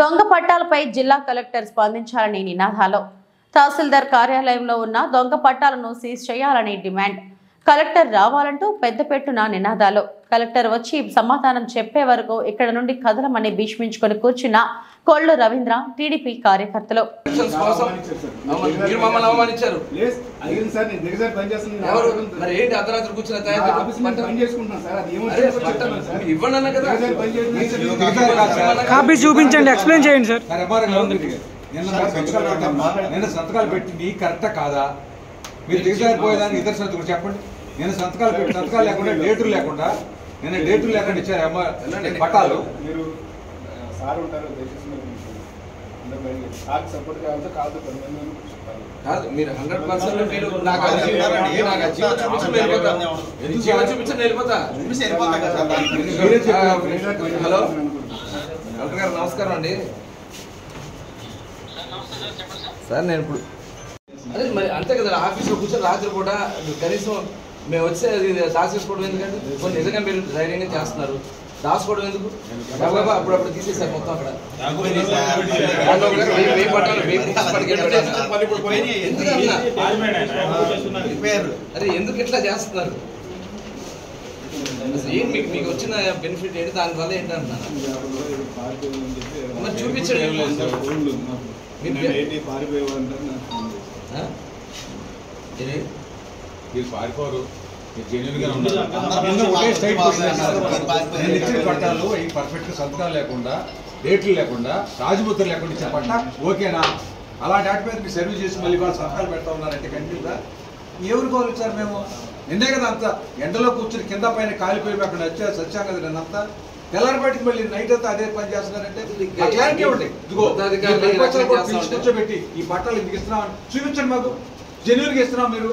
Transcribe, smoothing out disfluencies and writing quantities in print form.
దొంగ పట్టాలపై జిల్లా కలెక్టర్ స్పందించాలని నినాదాలు. తహసీల్దార్ కార్యాలయంలో ఉన్న దొంగ పట్టాలను సీజ్ చేయాలని డిమాండ్. కలెక్టర్ రావాలంటూ పెద్దపెట్టున నినాదాలు. కలెక్టర్ వచ్చి సమాధానం చెప్పే వరకు ఇక్కడ నుండి కదలమని భీష్మించుకొని కూర్చున్న కొల్లు రవీంద్ర టీడీపీ కార్యకర్తలు. కాపీ చూపించండి, ఎక్స్ప్లెయిన్ చేయండి సార్. నేను సంతకాలు పెట్టింది కరెక్టా కాదా? మీరు దిగజారిపోయేదానికి ఇతర సంతకాలు చెప్పండి. నేను సంతకాలు పెట్టి సంతకాలు లేకుండా డేటులు లేకుండా ఇచ్చారు పట్టాలు. కాదు, మీరు 100% మీరు నాకు చూపించండి, వెళ్ళిపోతా. హలో డాక్టర్ గారు, నమస్కారం అండి సార్. నేను ఇప్పుడు అదే మరి అంతే కదా, ఆఫీస్లో కూర్చొని రాత్రి పూట కనీసం మేము వచ్చే అది దాచేసుకోవడం ఎందుకంటే కొన్ని నిజంగా మీరు ధైర్యంగా చేస్తున్నారు. దాచుకోవడం ఎందుకు? అప్పుడప్పుడు తీసేసారు మొత్తం అక్కడ. అరే ఎందుకు ఇట్లా చేస్తున్నారు? ఏం మీకు వచ్చిన బెనిఫిట్ ఏంటి? దానివల్ల ఏంటన్నా మరి చూపించండి. మీరు పారిపోరు, మీరు జెన్యూన్ గా ఉన్నారు. ఒకే స్టైట్ నేను ఇచ్చిన పట్టాలు ఈ పర్ఫెక్ట్ సంతకాలు లేకుండా డేట్లు లేకుండా రాజముద్ర లేకుండా ఇచ్చిన పట్ట ఓకేనా? అలాంటి వాటి మీద మీరు సర్వీస్ చేసి మళ్ళీ వాళ్ళు సంతకాలు పెడతా ఉన్నారంటే కంటిన్యూగా ఎవరు కోరుచారు? మేము నిన్నే కదా అంతా ఎండలో కూర్చుని కింద పైన కాలిపోయి అక్కడ వచ్చాం కదా నేనంతా. తెల్లారి బయటికి మళ్ళీ నైట్ అంతా అదే పని చేస్తున్నారంటే క్లారిటీ ఉంటాయి. ఇదిగో కూర్చోబెట్టి ఈ పట్టాలు ఎందుకు ఇస్తున్నాం చూపించండి, మాకు జెన్యూన్గా ఇస్తున్నాం. మీరు